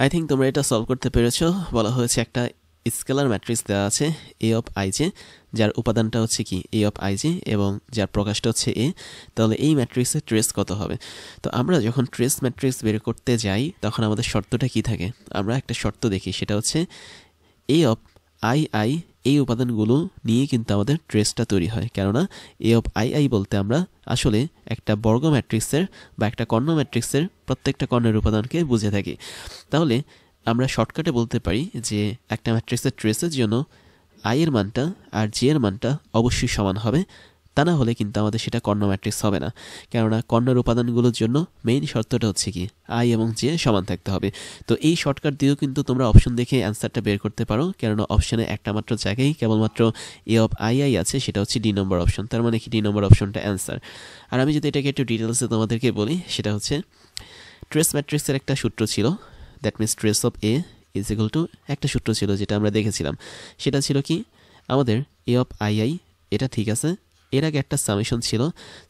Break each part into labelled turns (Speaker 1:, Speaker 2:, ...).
Speaker 1: I think তোমরা এটা solve করতে পেরেছো। বলা হয়েছে একটা স্কেলার ম্যাট্রিক্স দেওয়া আছে এ অফ আই জে, যার উপাদানটা হচ্ছে কি এ অফ আই জে এবং যার প্রকাশটা হচ্ছে এ। তাহলে এই ম্যাট্রিক্সের ট্রেস কত হবে? তো আমরা যখন ট্রেস ম্যাট্রিক্স বের করতে যাই তখন আমাদের শর্তটা কি থাকে? আমরা একটা শর্ত দেখি, সেটা হচ্ছে এ অফ আই আই, এই উপাদানগুলো নিয়ে কিন্তু আমাদের ট্রেসটা তৈরি হয়। কেননা এ অফ আই আই বলতে আমরা আসলে একটা বর্গ ম্যাট্রিক্সের বা একটা কর্ণ ম্যাট্রিক্সের প্রত্যেকটা কর্ণের উপাদানকে বুঝে থাকি। তাহলে আমরা শর্টকাটে বলতে পারি যে একটা ম্যাট্রিক্সের ট্রেসের জন্য আই এর মানটা আর জে এর মানটা অবশ্যই সমান হবে, তা না হলে কিন্তু আমাদের সেটা কর্ণ ম্যাট্রিক্স হবে না। কেননা কর্ণের উপাদানগুলোর জন্য মেইন শর্তটা হচ্ছে কি আই এবং জে সমান থাকতে হবে। তো এই শর্টকাট দিয়েও কিন্তু তোমরা অপশন দেখে অ্যান্সারটা বের করতে পারো, কেননা অপশনে একটা মাত্র জায়গায় কেবলমাত্র এ অফ আই আই আছে, সেটা হচ্ছে ডি নম্বর অপশন। তার মানে কি ডি নম্বর অপশনটা অ্যান্সার। আর আমি যদি এটাকে একটু ডিটেলসে তোমাদেরকে বলি, সেটা হচ্ছে ট্রেস ম্যাট্রিক্সের একটা সূত্র ছিল, that means trace of A is equal to একটা সূত্র ছিল যেটা আমরা দেখেছিলাম। সেটা ছিল কি আমাদের এ অফ আই আই, এটা ঠিক আছে। এর আগে একটা সামেশন ছিল,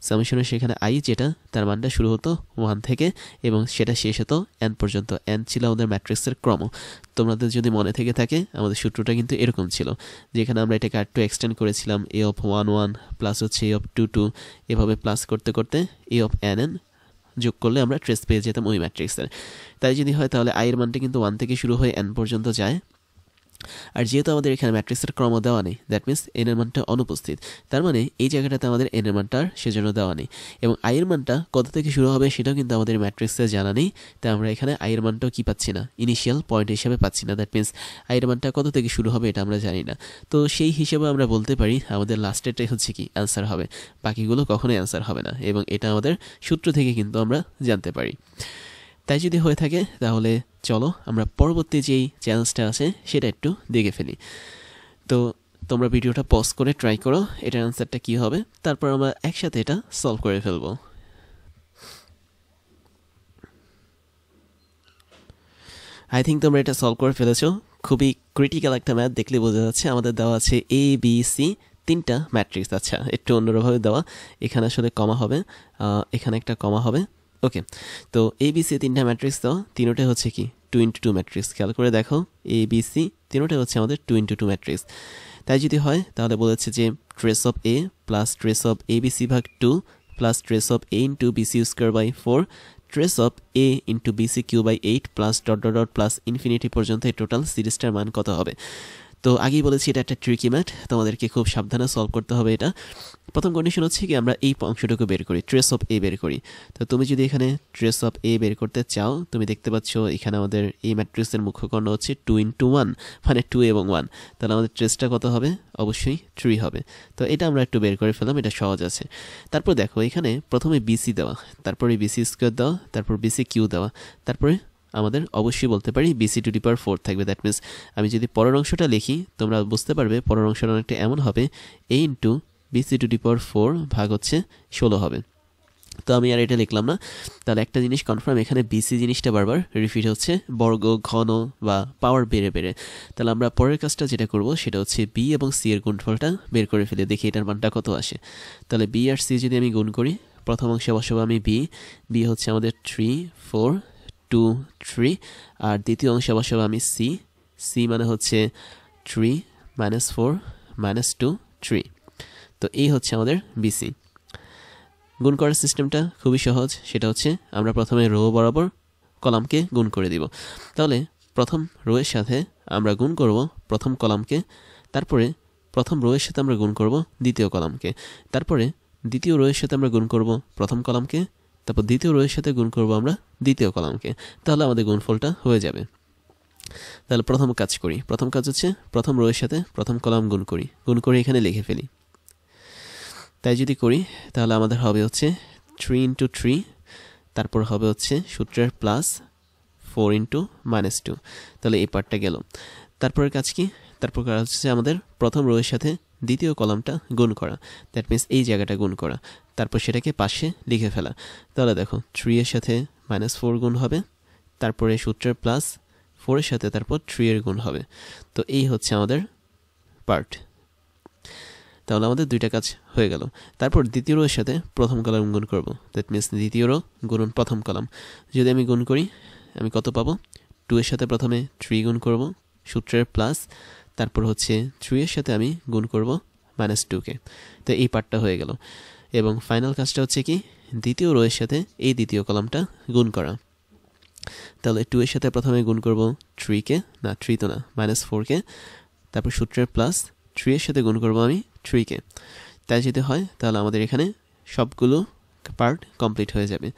Speaker 1: সামেশনের সেখানে আই যেটা তার মানটা শুরু হতো 1 থেকে এবং সেটা শেষ হতো n পর্যন্ত। n ছিল আমাদের ম্যাট্রিক্সের ক্রম। তোমাদের যদি মনে থেকে থাকে আমাদের সূত্রটা কিন্তু এরকম ছিল, যেখানে আমরা এটাকে আরেকটু এক্সটেন্ড করেছিলাম এ অফ 1 1 প্লাস হচ্ছে এ অফ 2 2, এভাবে প্লাস করতে করতে এ অফ n যোগ করলে আমরা ট্রেস পেয়ে যেতাম ওই ম্যাট্রিক্সের। তাই যদি হয় তাহলে আই এর মানটা কিন্তু 1 থেকে শুরু হয়ে n পর্যন্ত যায়। আর যেহেতু আমাদের এখানে ম্যাট্রিক্সের ক্রম দেওয়া নেই, দ্যাট মিনস এন এর মানটা অনুপস্থিত। তার মানে এই জায়গাটাতে আমাদের এন এর মানটা সেজন্য দেওয়া নেই, এবং আই এর মানটা কত থেকে শুরু হবে সেটাও কিন্তু আমাদের ম্যাট্রিক্সে জানা নেই। তাই আমরা এখানে আই এর মানটাও কি পাচ্ছি না, ইনিশিয়াল পয়েন্ট হিসেবে পাচ্ছি না। দ্যাট মিনস আই এর মানটা কত থেকে শুরু হবে এটা আমরা জানি না। তো সেই হিসেবে আমরা বলতে পারি আমাদের লাস্টেরটাই হচ্ছে কি অ্যান্সার হবে, বাকিগুলো কখনোই অ্যান্সার হবে না, এবং এটা আমাদের সূত্র থেকে কিন্তু আমরা জানতে পারি। তাই যদি হয়ে থাকে তাহলে চলো আমরা পরবর্তী যেই চ্যালেঞ্জটা আছে সেটা একটু দেখে ফেলি। তো তোমরা ভিডিওটা পজ করে ট্রাই করো এটার অ্যান্সারটা কী হবে, তারপর আমরা একসাথে এটা সলভ করে ফেলবো। আই থিঙ্ক তোমরা এটা সলভ করে ফেলেছো। খুবই ক্রিটিক্যাল একটা ম্যাথ, দেখলে বোঝা যাচ্ছে। আমাদের দেওয়া আছে এ বি সি তিনটা ম্যাট্রিক্স। আচ্ছা, একটু অন্যভাবে দেওয়া, এখানে আসলে কমা হবে, এখানে একটা কমা হবে। ওকে, তো এ বি সি তিনটা ম্যাট্রিক্স দাও, তিনোটাই হচ্ছে কি 2x2 ম্যাট্রিক্স। খেয়াল করে দেখো এ বি সি তিনোটাই হচ্ছে আমাদের 2x2 ম্যাট্রিক্স। তাই যদি হয় তাহলে বলেছে যে trace of A plus trace of A B C ভাগ 2 plus trace of A into B C square by 4 trace of A into B C cube by 8 plus dot dot dot plus infinity পর্যন্ত এই total সিরিজটার মান কত হবে। তো আগেই বলেছি এটা একটা ট্রিকি ম্যাথ, তোমাদেরকে খুব সাবধানে সলভ করতে হবে এটা। প্রথম কন্ডিশন হচ্ছে কি আমরা এই অংশটুকু বের করি, ট্রেস অফ এ বের করি। তো তুমি যদি এখানে ট্রেস অফ এ বের করতে চাও, তুমি দেখতে পাচ্ছ এখানে আমাদের এই ম্যাট্রিক্সের মুখ্য কর্ণ হচ্ছে 2x1, মানে 2 এবং 1। তাহলে আমাদের ট্রেসটা কত হবে? অবশ্যই 3 হবে। তো এটা আমরা একটু বের করে ফেললাম, এটা সহজ আছে। তারপর দেখো এখানে প্রথমে বিসি দেওয়া, তারপরে বিসি স্কোয়ার দেওয়া, তারপর বিসি কিউ দেওয়া, তারপরে আমাদের অবশ্যই বলতে পারি বিসি টু দি পাওয়ার 4 থাকবে। দ্যাট মিনস আমি যদি পরের অংশটা লিখি তোমরা বুঝতে পারবে পরের অংশটা অনেকটা এমন হবে, এ ইন্টু বিসি টু দি পাওয়ার 4 ভাগ হচ্ছে 16 হবে। তো আমি আর এটা লিখলাম না। তাহলে একটা জিনিস কনফার্ম, এখানে বিসি জিনিসটা বারবার রিপিট হচ্ছে, বর্গ ঘন বা পাওয়ার বেড়ে বেড়ে। তাহলে আমরা পরের কাজটা যেটা করব সেটা হচ্ছে বি এবং সি এর গুণফলটা বের করে ফেলে দেখি এটার মানটা কত আসে। তাহলে বি আর সি যদি আমি গুণ করি, প্রথম অংশে বসাবো আমি বি হচ্ছে আমাদের 3 4 2 3, আর দ্বিতীয় অংশে বসাবো আমি সি মানে হচ্ছে 3 -4 -2 3। তো এই হচ্ছে আমাদের বিসি। গুণ করার সিস্টেমটা খুবই সহজ, সেটা হচ্ছে আমরা প্রথমে রো বরাবর কলামকে গুণ করে দিব। তাহলে প্রথম রো এর সাথে আমরা গুণ করব প্রথম কলামকে, তারপরে প্রথম রো এর সাথে আমরা গুণ করব দ্বিতীয় কলামকে, তারপরে দ্বিতীয় রো এর সাথে আমরা গুণ করব প্রথম কলামকে, তারপর দ্বিতীয় রো এর সাথে গুণ করব আমরা দ্বিতীয় কলামকে। তাহলে আমাদের গুণফলটা হয়ে যাবে। তাহলে প্রথম কাজ করি, প্রথম কাজ হচ্ছে প্রথম রো এর সাথে প্রথম কলাম গুণ করে এখানে লিখে ফেলি। তাই যদি করি তাহলে আমাদের হবে হচ্ছে 3 ইন্টু 3, তারপর হবে হচ্ছে সূত্রের প্লাস 4 ইন্টু -2। তাহলে এই পার্টটা গেল। তারপরের কাজ কি? তারপর কাজ হচ্ছে আমাদের প্রথম রো এর সাথে দ্বিতীয় কলামটা গুণ করা, দ্যাট মিনস এই জায়গাটা গুণ করা, তারপর সেটাকে পাশে লিখে ফেলা। তাহলে দেখো 3 এর সাথে -4 গুণ হবে, তারপরে সূত্রের প্লাস 4 এর সাথে তারপর 3 এর গুণ হবে। তো এই হচ্ছে আমাদের পার্ট। তাহলে আমাদের দুইটা কাজ হয়ে গেল। তারপর দ্বিতীয় রো এর সাথে প্রথম কলাম গুণ করব, দ্যাট মিনস দ্বিতীয় রো গুণন প্রথম কলাম। যদি আমি গুণ করি আমি কত পাবো? 2 এর সাথে প্রথমে 3 গুণ করব সূত্রের প্লাস, তারপর হচ্ছে 3 এর সাথে আমি গুণ করব -2 কে। তো এই পার্টটা হয়ে গেল এবং ফাইনাল কাজটা হচ্ছে কি দ্বিতীয় রো এর সাথে এই দ্বিতীয় কলামটা গুণ করা। তাহলে 2 এর সাথে প্রথমে গুণ করব 3 কে, না 3 তো না -4 কে, তারপর সূত্রের প্লাস 3 এর সাথে গুণ করব আমি 3 কে। তাই যদি হয় তাহলে আমাদের এখানে সবগুলো পার্ট কমপ্লিট হয়ে যাবে।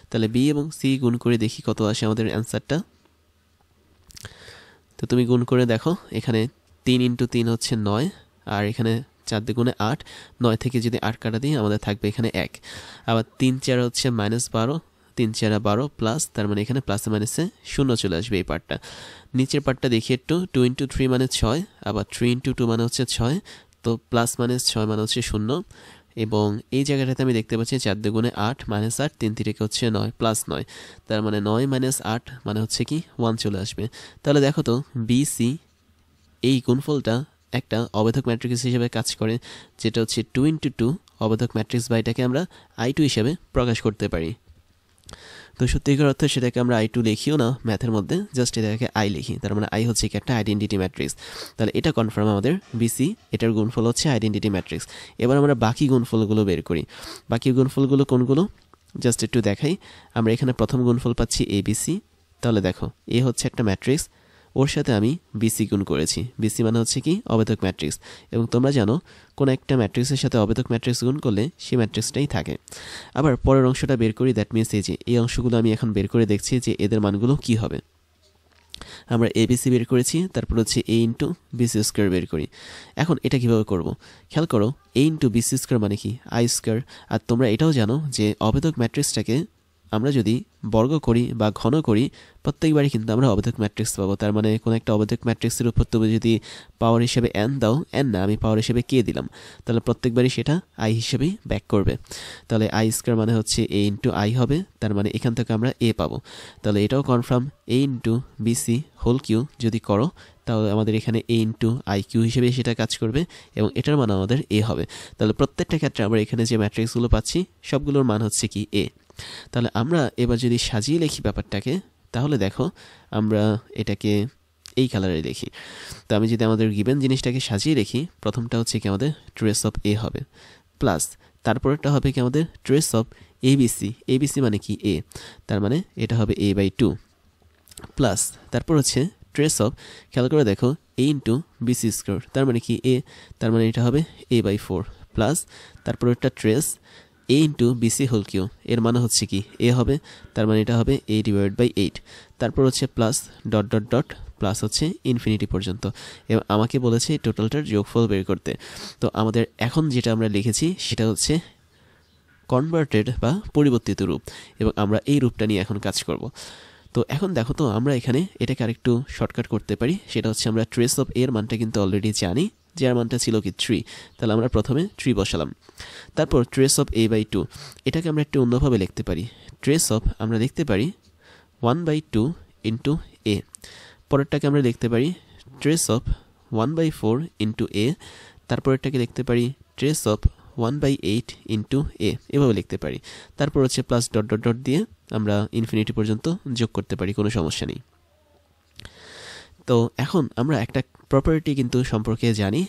Speaker 1: তাহলে বি এবং সি গুণ করে দেখি কত আসে আমাদের অ্যান্সারটা। তো তুমি গুণ করে দেখো, এখানে 3 × 3 হচ্ছে 9, আর এখানে 4 দ্বিগুণে 8, 9 থেকে যদি 8 কাটা দিই আমাদের থাকবে এখানে 1। আবার 3 4 হচ্ছে -12, 3 4 12 প্লাস, তার মানে এখানে প্লাসে মাইনাসে 0 চলে আসবে এই পার্টটা। নিচের পার্টটা দেখি একটু, 2 × 3 মানে 6, আবার 3 × 2 মানে হচ্ছে 6, তো প্লাস -6 মানে হচ্ছে 0, এবং এই জায়গাটাতে আমি দেখতে পাচ্ছি 4 দ্বিগুণে 8 -8, 3 3 হচ্ছে 9 +9, তার মানে 9 - 8 মানে হচ্ছে কি 1 চলে আসবে। তাহলে দেখো তো বিসি এই গুণফলটা একটা অবেধক ম্যাট্রিক্স হিসেবে কাজ করে, যেটা হচ্ছে 2 × 2 অবেধক ম্যাট্রিক্স, বা এটাকে আমরা I2 হিসেবে প্রকাশ করতে পারি। তো সত্যিকার অর্থে সেটাকে আমরা I2 লিখিও না ম্যাথের মধ্যে, জাস্ট এটাকে I লিখি, তার মানে I হচ্ছে কি একটা আইডেন্টিটি ম্যাট্রিক্স। তাহলে এটা কনফার্ম আমাদের বিসি, এটার গুণফল হচ্ছে আইডেন্টিটি ম্যাট্রিক্স। এবার আমরা বাকি গুণফলগুলো বের করি। বাকি গুণফলগুলো কোনগুলো জাস্ট একটু দেখাই। আমরা এখানে প্রথম গুণফল পাচ্ছি ABC। তাহলে দেখো এ হচ্ছে একটা ম্যাট্রিক্স, ওর সাথে আমি বিসি গুণ করেছি। বিসি মানে হচ্ছে কি অবেধক ম্যাট্রিক্স, এবং তোমরা জানো কোন একটা ম্যাট্রিক্সের সাথে অবেধক ম্যাট্রিক্স গুণ করলে সেই ম্যাট্রিক্সটাই থাকে। আবার পরের অংশটা বের করি, দ্যাট মিনস এই অংশগুলো আমি এখন বের করে দেখছি যে এদের মানগুলো কি হবে। আমরা এবিসি বের করেছি, তারপর হচ্ছে A × BC² বের করি। এখন এটা কিভাবে করব খেয়াল করো, A × BC² মানে কি I²। আর তোমরা এটাও জানো যে অবেধক ম্যাট্রিক্সটাকে আমরা যদি বর্গ করি বা ঘন করি প্রত্যেকবারই কিন্তু আমরা অবেধক ম্যাট্রিক্স পাবো। তার মানে কোনো একটা অবেধক ম্যাট্রিক্সের উপর তুমি যদি পাওয়ার হিসেবে n দাও, n না আমি পাওয়ার হিসেবে k দিলাম, তাহলে প্রত্যেকবারই সেটা i হিসেবেই ব্যাক করবে। তাহলে I² মানে হচ্ছে A × I হবে, তার মানে এখান থেকে আমরা a পাবো। তাহলে এটাও কনফার্ম, A × BC² যদি করো তাহলে আমাদের এখানে A × IQ হিসেবে সেটা কাজ করবে, এবং এটার মান আমাদের a হবে। তাহলে প্রত্যেকটা ক্ষেত্রে আমরা এখানে যে ম্যাট্রিক্সগুলো পাচ্ছি সবগুলোর মান হচ্ছে কি a। তাহলে আমরা এবার যদি সাজিয়ে লিখি ব্যাপারটাকে, তাহলে দেখো আমরা এটাকে এই কালারে লিখি। তো আমি যদি আমাদের গিভেন জিনিসটাকে সাজিয়ে লিখি, প্রথমটা হচ্ছে কি আমাদের ট্রেস অফ a হবে, প্লাস তারপরেরটা হবে কি আমাদের ট্রেস অফ ABC। ABC মানে কি a, তার মানে এটা হবে a/2, প্লাস তারপর হচ্ছে ট্রেস অফ, খেয়াল করে দেখো A × BC², তার মানে কি a, তার মানে এটা হবে a/4, প্লাস তারপর একটা ট্রেস A × BC², এর মানে হচ্ছে কি a হবে, তার মানে এটা হবে a/8, তারপর হচ্ছে plus dot dot dot plus হচ্ছে ইনফিনিটি পর্যন্ত, এবং আমাকে বলেছে টোটালটার যোগফল বের করতে। তো আমাদের এখন যেটা আমরা লিখেছি সেটা হচ্ছে কনভার্টেড বা পরিবর্তিত রূপ, এবং আমরা এই রূপটা নিয়ে এখন কাজ করব। তো এখন দেখো তো আমরা এখানে এটাকে আরেকটু শর্টকাট করতে পারি, সেটা হচ্ছে আমরা ট্রেস অফ এর মানটা কিন্তু অলরেডি জানি, যার মানটা ছিল কি 3, তাহলে আমরা প্রথমে 3 বসালাম। তারপর ট্রেস অফ a/2, এটাকে আমরা একটু অন্যভাবে লিখতে পারি। ট্রেস অফ আমরা লিখতে পারি 1/2 × a, পরেরটাকে আমরা লিখতে পারি ট্রেস অফ 1/4 × a, তারপরেরটাকে লিখতে পারি ট্রেস অফ 1/8 × a, এভাবে লিখতে পারি। তারপর হচ্ছে প্লাস ডট ডট ডট দিয়ে আমরা ইনফিনিটি পর্যন্ত যোগ করতে পারি, কোনো সমস্যা নেই। তো এখন আমরা একটা প্রপার্টি কিন্তু সম্পর্কে জানি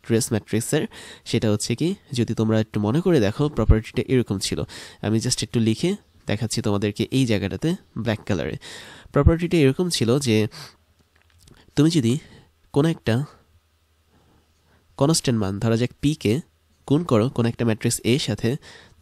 Speaker 1: ট্রেস ম্যাট্রিক্সের, সেটা হচ্ছে কি, যদি তোমরা একটু মনে করে দেখো প্রপার্টিটা এরকম ছিল, আমি জাস্ট একটু লিখে দেখাচ্ছি তোমাদেরকে এই জায়গাটাতে ব্ল্যাক কালারে। প্রপার্টিটা এরকম ছিল যে তুমি যদি কোনো একটা কনস্ট্যান্ট মান, ধরা যাক p কে গুণ করো কোনো একটা ম্যাট্রিক্স a সাথে,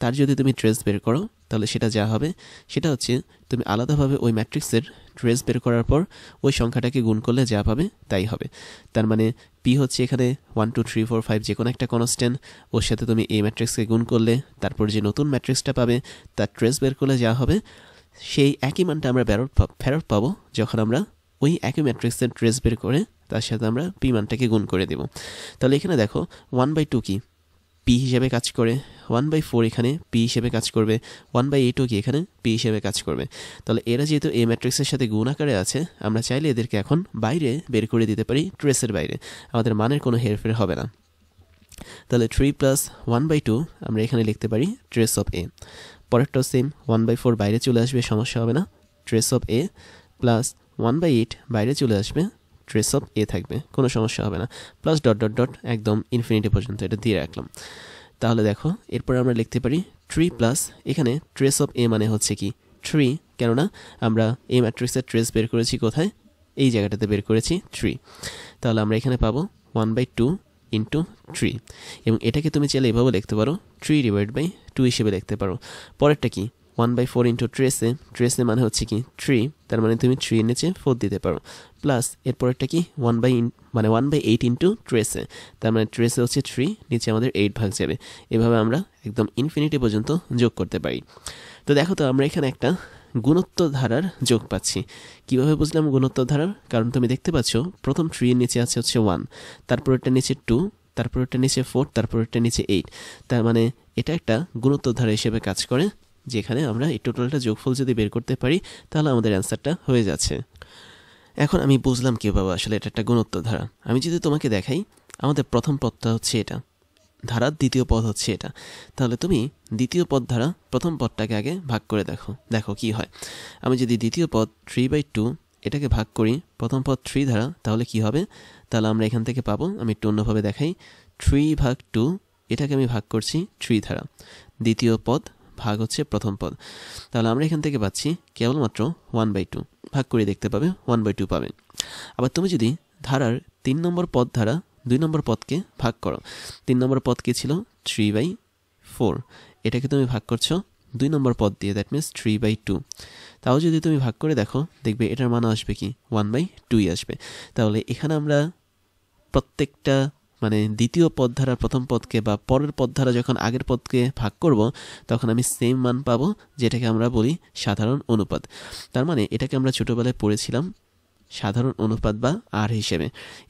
Speaker 1: তার যদি তুমি ট্রেস বের করো তাহলে সেটা যা হবে সেটা হচ্ছে তুমি আলাদাভাবে ওই ম্যাট্রিক্সের ট্রেস বের করার পর ওই সংখ্যাটাকে গুণ করলে যা পাবে তাই হবে। তার মানে p হচ্ছে এখানে 1 2 3 4 5 যে কোনো একটা কনস্ট্যান্ট, ওর সাথে তুমি এই ম্যাট্রিক্সকে গুণ করলে তারপর যে নতুন ম্যাট্রিক্সটা পাবে তার ট্রেস বের করলে যা হবে সেই একই মানটা আমরা ফেরত পাবো যখন আমরা ওই একই ম্যাট্রিক্সের ট্রেস বের করে তার সাথে আমরা p মানটাকে গুণ করে দেব। তাহলে এখানে দেখো 1/2 কি p হিসেবে কাজ করে, 1/4 এখানে p হিসেবে কাজ করবে, 1/8 কি এখানে p হিসেবে কাজ করবে। তাহলে এরা যেহেতু এই ম্যাট্রিক্সের সাথে গুণ আকারে আছে, আমরা চাইলে এদেরকে এখন বাইরে বের করে দিতে পারি, ট্রেসের বাইরে, আমাদের মানের কোনো হেরফের হবে না। তাহলে 3 + 1/2 আমরা এখানে লিখতে পারি ট্রেস অফ a। পরেরটাও সেম, 1/4 বাইরে চলে আসবে, সমস্যা হবে না, ট্রেস অফ a প্লাস 1/8 বাইরে চলে আসবে, ট্রেস অফ এ থাকবে, কোনো সমস্যা হবে না। প্লাস ডট ডট ডট একদম ইনফিনিটি পর্যন্ত এটা দিয়ে রাখলাম। তাহলে দেখো এরপর আমরা লিখতে পারি 3 প্লাস এখানে ট্রেস অফ এ মানে হচ্ছে কি 3, কেননা আমরা এই ম্যাট্রিক্সের ট্রেস বের করেছি কোথায়, এই জায়গাটাতে বের করেছি 3। তাহলে আমরা এখানে পাবো 1/2 ইন্টু 3, এবং এটাকে তুমি চাইলে এভাবে লিখতে পারো 3/2 হিসেবে লিখতে পারো। পরেরটা কি 1/4 ইন্টু ট্রেসে মানে হচ্ছে কি 3, তার মানে তুমি 3 এর নিচে 4 দিতে পারো। প্লাস এরপরেরটা কি 1/8 ইন্টু ট্রেসে, তার মানে ট্রেসে হচ্ছে 3, নিচে আমাদের 8 ভাগ যাবে। এভাবে আমরা একদম ইনফিনিটি পর্যন্ত যোগ করতে পারি। তো দেখো তো আমরা এখানে একটা গুণোত্তর ধারার যোগ পাচ্ছি। কিভাবে বুঝলাম গুণোত্তর ধারার? কারণ তুমি দেখতে পাচ্ছ প্রথম 3 এর নিচে আছে হচ্ছে 1, তারপরেরটা নিচে 2, তারপরেরটা নিচে 4, তারপরেরটা নিচে 8। তার মানে এটা একটা গুণোত্তর ধারা হিসেবে কাজ করে, যেখানে আমরা এই টোটালটা যোগফল যদি বের করতে পারি তাহলে আমাদের অ্যান্সারটা হয়ে যাচ্ছে। এখন আমি বুঝলাম কীভাবে আসলে এটা একটা গুণোত্তর ধারা। আমি যদি তোমাকে দেখাই, আমাদের প্রথম পদটা হচ্ছে এটা, ধারার দ্বিতীয় পদ হচ্ছে এটা, তাহলে তুমি দ্বিতীয় পদ ধারা প্রথম পদটাকে আগে ভাগ করে দেখো কি হয়। আমি যদি দ্বিতীয় পদ 3/2 এটাকে ভাগ করি প্রথম পদ 3 ধারা, তাহলে কি হবে? তাহলে আমরা এখান থেকে পাবো, আমি একটু অন্যভাবে দেখাই, 3/2 এটাকে আমি ভাগ করছি 3 ধারা, দ্বিতীয় পদ ভাগ হচ্ছে প্রথম পদ। তাহলে আমরা এখান থেকে পাচ্ছি কেবলমাত্র 1/2, ভাগ করে দেখতে পাবে 1/2 পাবে। আবার তুমি যদি ধারার 3 নম্বর পদ ধারা 2 নম্বর পদকে ভাগ করো, 3 নম্বর পদ কি ছিল 3/4, এটাকে তুমি ভাগ করছো 2 নম্বর পদ দিয়ে, দ্যাট মিনস 3/2। তাও যদি তুমি ভাগ করে দেখো, দেখবে এটার মান আসবে কি 1/2 আসবে। তাহলে এখানে আমরা প্রত্যেকটা মানে দ্বিতীয় পদ ধারা প্রথম পদকে বা পরের পদ ধারা যখন আগের পদকে ভাগ করব, তখন আমি সেম মান পাবো, যেটাকে আমরা বলি সাধারণ অনুপাত। তার মানে এটাকে আমরা ছোটবেলায় পড়েছিলাম সাধারণ অনুপাত বা আর হিসেবে,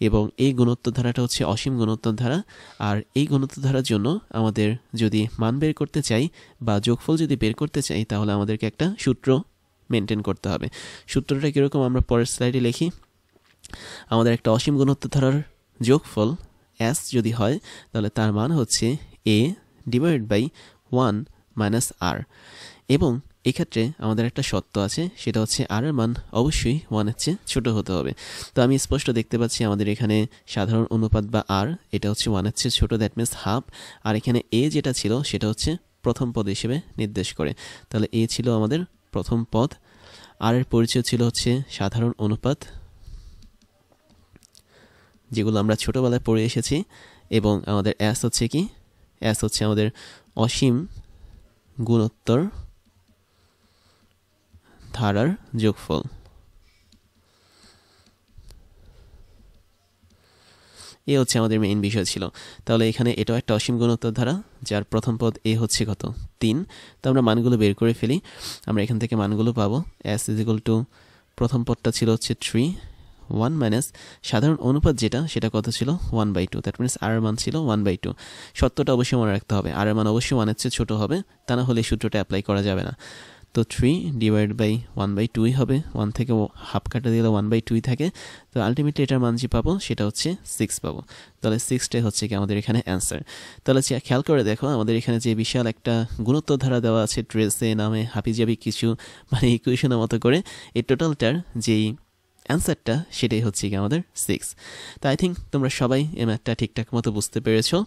Speaker 1: এবং এই গুণোত্তর ধারাটা হচ্ছে অসীম গুণোত্তর ধারা। আর এই গুণোত্তর ধারার জন্য আমাদের যদি মান বের করতে চাই বা যোগফল যদি বের করতে চাই, তাহলে আমাদেরকে একটা সূত্র মেনটেন করতে হবে। সূত্রটা কীরকম আমরা পরের স্লাইডে লিখি। আমাদের একটা অসীম গুণোত্তর ধারার যোগফল S যদি হয়, তাহলে তার মান হচ্ছে A divided by 1 minus R, এবং এক্ষেত্রে আমাদের একটা শর্ত আছে, সেটা হচ্ছে আর এর মান অবশ্যই 1-এর চেয়ে ছোটো হতে হবে। তো আমি স্পষ্ট দেখতে পাচ্ছি আমাদের এখানে সাধারণ অনুপাত বা আর এটা হচ্ছে 1-এর চেয়ে ছোটো, দ্যাট মিনস হাফ। আর এখানে এ যেটা ছিল সেটা হচ্ছে প্রথম পদ হিসেবে নির্দেশ করে। তাহলে এ ছিল আমাদের প্রথম পদ, আর এর পরিচয় ছিল হচ্ছে সাধারণ অনুপাত, যেগুলো আমরা ছোটোবেলায় পড়ে এসেছি। এবং আমাদের অ্যাস হচ্ছে কি, অ্যাস হচ্ছে আমাদের অসীম গুণোত্তর ধারার যোগফল। এ হচ্ছে আমাদের মেইন বিষয় ছিল। তাহলে এখানে এটাও একটা অসীম গুণোত্তর ধারা, যার প্রথম পদ এ হচ্ছে কত 3। তো আমরা মানগুলো বের করে ফেলি, আমরা এখান থেকে মানগুলো পাবো। S = প্রথম পদটা ছিল হচ্ছে 3, 1 মাইনাস সাধারণ অনুপাত যেটা, সেটা কত ছিল 1/2, দ্যাট মিনস আর এর মান ছিল 1/2। সত্যটা অবশ্যই মনে রাখতে হবে, আর এর মান অবশ্যই 1-এর চেয়ে ছোটো হবে, তা না হলে সূত্রটা অ্যাপ্লাই করা যাবে না। তো 3 ডিভাইড বাই 1/2 হবে, 1 থেকে হাফ কাটা দিলে 1/2 থাকে। তো আলটিমেটলি এটার মান যে পাবো সেটা হচ্ছে 6 পাবো। তাহলে 6টাই হচ্ছে কি আমাদের এখানে অ্যান্সার। তাহলে খেয়াল করে দেখো, আমাদের এখানে যে বিশাল একটা গুণোত্তর ধারা দেওয়া আছে ট্রেসে নামে হাবিজাবি কিছু মানে ইকুয়েশনের মতো করে, এই টোটালটার যেই অ্যান্সারটা সেটাই হচ্ছে কি আমাদের 6। তো আই থিঙ্ক তোমরা সবাই এই ম্যাথটা ঠিকঠাক মতো বুঝতে পেরেছো,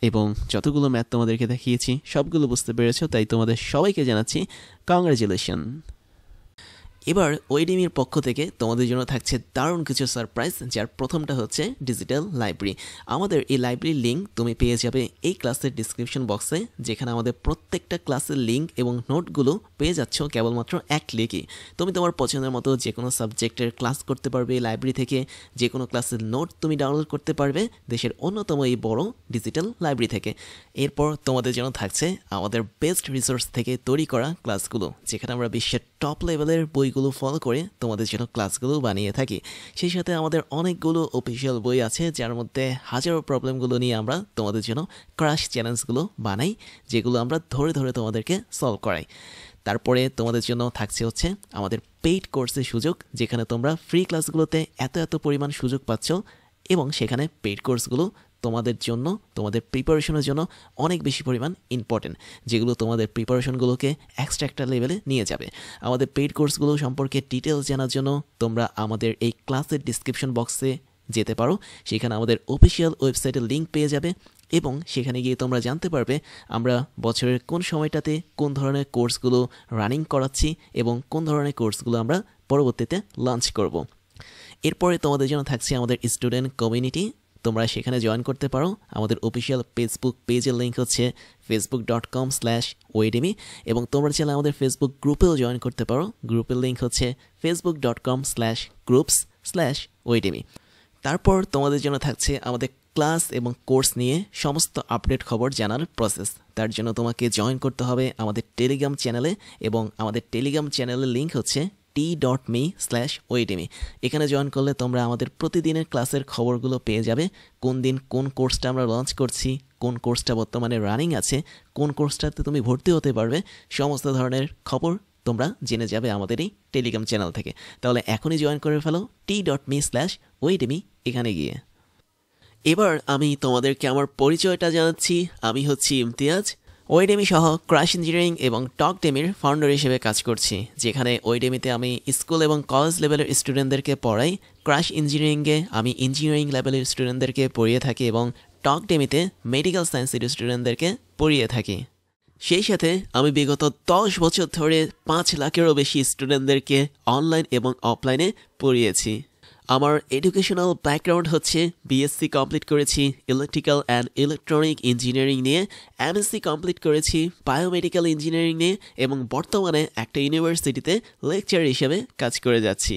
Speaker 1: এবং যতগুলো ম্যাথ তোমাদেরকে দেখিয়েছি সবগুলো বুঝতে পেরেছো, তাই তোমাদের সবাইকে জানাচ্ছি কংগ্রাচুলেশন। এবার ওয়েডিমির পক্ষ থেকে তোমাদের জন্য থাকছে দারুণ কিছু সারপ্রাইজ, যার প্রথমটা হচ্ছে ডিজিটাল লাইব্রেরি। আমাদের এই লাইব্রেরির লিঙ্ক তুমি পেয়ে যাবে এই ক্লাসের ডিসক্রিপশন বক্সে, যেখানে আমাদের প্রত্যেকটা ক্লাসের লিঙ্ক এবং নোটগুলো পেয়ে যাচ্ছ কেবলমাত্র এক ক্লিকে। তুমি তোমার পছন্দের মতো যে কোনো সাবজেক্টের ক্লাস করতে পারবে এই লাইব্রেরি থেকে, যে কোনো ক্লাসের নোট তুমি ডাউনলোড করতে পারবে দেশের অন্যতম এই বড় ডিজিটাল লাইব্রেরি থেকে। এরপর তোমাদের জন্য থাকছে আমাদের বেস্ট রিসোর্স থেকে তৈরি করা ক্লাসগুলো, যেখানে আমরা বিশ্বের টপ লেভেলের বইগুলো ফলো করে তোমাদের জন্য ক্লাসগুলো বানিয়ে থাকি। সেই সাথে আমাদের অনেকগুলো অফিসিয়াল বই আছে, যার মধ্যে হাজারো প্রবলেমগুলো নিয়ে আমরা তোমাদের জন্য ক্রাশ চ্যালেঞ্জগুলো বানাই, যেগুলো আমরা ধরে ধরে তোমাদেরকে সলভ করাই। তারপরে তোমাদের জন্য থাকছে হচ্ছে আমাদের পেইড কোর্সের সুযোগ, যেখানে তোমরা ফ্রি ক্লাসগুলোতে এত পরিমাণ সুযোগ পাচ্ছ, এবং সেখানে পেইড কোর্সগুলো তোমাদের জন্য, তোমাদের প্রিপারেশনের জন্য অনেক বেশি পরিমাণ ইম্পর্টেন্ট, যেগুলো তোমাদের প্রিপারেশনগুলোকে এক্সট্রা একটা লেভেলে নিয়ে যাবে। আমাদের পেইড কোর্সগুলো সম্পর্কে ডিটেলস জানার জন্য তোমরা আমাদের এই ক্লাসের ডিসক্রিপশন বক্সে যেতে পারো। সেখানে আমাদের অফিসিয়াল ওয়েবসাইটের লিঙ্ক পেয়ে যাবে এবং সেখানে গিয়ে তোমরা জানতে পারবে আমরা বছরের কোন সময়টাতে কোন ধরনের কোর্সগুলো রানিং করাচ্ছি এবং কোন ধরনের কোর্সগুলো আমরা পরবর্তীতে লঞ্চ করব। এরপরে তোমাদের জন্য থাকছে আমাদের স্টুডেন্ট কমিউনিটি। তোমরা সেখানে জয়েন করতে পারো। আমাদের অফিসিয়াল ফেসবুক পেজের লিঙ্ক হচ্ছে facebook.com/oedemy এবং তোমরা চাইলে আমাদের ফেসবুক গ্রুপেও জয়েন করতে পারো। গ্রুপের লিঙ্ক হচ্ছে facebook.com/groups/oedemy। তারপর তোমাদের জন্য থাকছে আমাদের ক্লাস এবং কোর্স নিয়ে সমস্ত আপডেট খবর জানার প্রসেস। তার জন্য তোমাকে জয়েন করতে হবে আমাদের টেলিগ্রাম চ্যানেলে এবং আমাদের টেলিগ্রাম চ্যানেলের লিঙ্ক হচ্ছে t.me/oedemy। এখানে জয়েন করলে তোমরা আমাদের প্রতিদিনের ক্লাসের খবরগুলো পেয়ে যাবে। কোন দিন কোন কোর্সটা আমরা লঞ্চ করছি, কোন কোর্সটা বর্তমানে রানিং আছে, কোন কোর্সটাতে তুমি ভর্তি হতে পারবে, সমস্ত ধরনের খবর তোমরা জেনে যাবে আমাদের এই টেলিগ্রাম চ্যানেল থেকে। তাহলে এখনই জয়েন করে ফেলো t.me/oedemy এখানে গিয়ে। এবার আমি তোমাদেরকে আমার পরিচয়টা জানাচ্ছি। আমি হচ্ছি ইমতিয়াজ, ওয়েডেমি সহ ক্রাশ ইঞ্জিনিয়ারিং এবং টকডেমির ফাউন্ডার হিসেবে কাজ করছি, যেখানে ওয়েডেমিতে আমি স্কুল এবং কলেজ লেভেলের স্টুডেন্টদেরকে পড়াই, ক্রাশ ইঞ্জিনিয়ারিংয়ে আমি ইঞ্জিনিয়ারিং লেভেলের স্টুডেন্টদেরকে পড়িয়ে থাকি এবং টকডেমিতে মেডিকেল সায়েন্সের স্টুডেন্টদেরকে পড়িয়ে থাকি। সেই সাথে আমি বিগত 10 বছর ধরে 5 লাখেরও বেশি স্টুডেন্টদেরকে অনলাইন এবং অফলাইনে পড়িয়েছি। আমার এডুকেশনাল ব্যাকগ্রাউন্ড হচ্ছে বিএসসি কমপ্লিট করেছি ইলেকট্রিক্যাল অ্যান্ড ইলেকট্রনিক ইঞ্জিনিয়ারিং নিয়ে, এমএসসি কমপ্লিট করেছি বায়োমেডিক্যাল ইঞ্জিনিয়ারিং নিয়ে এবং বর্তমানে একটা ইউনিভার্সিটিতে লেকচার হিসেবে কাজ করে যাচ্ছি।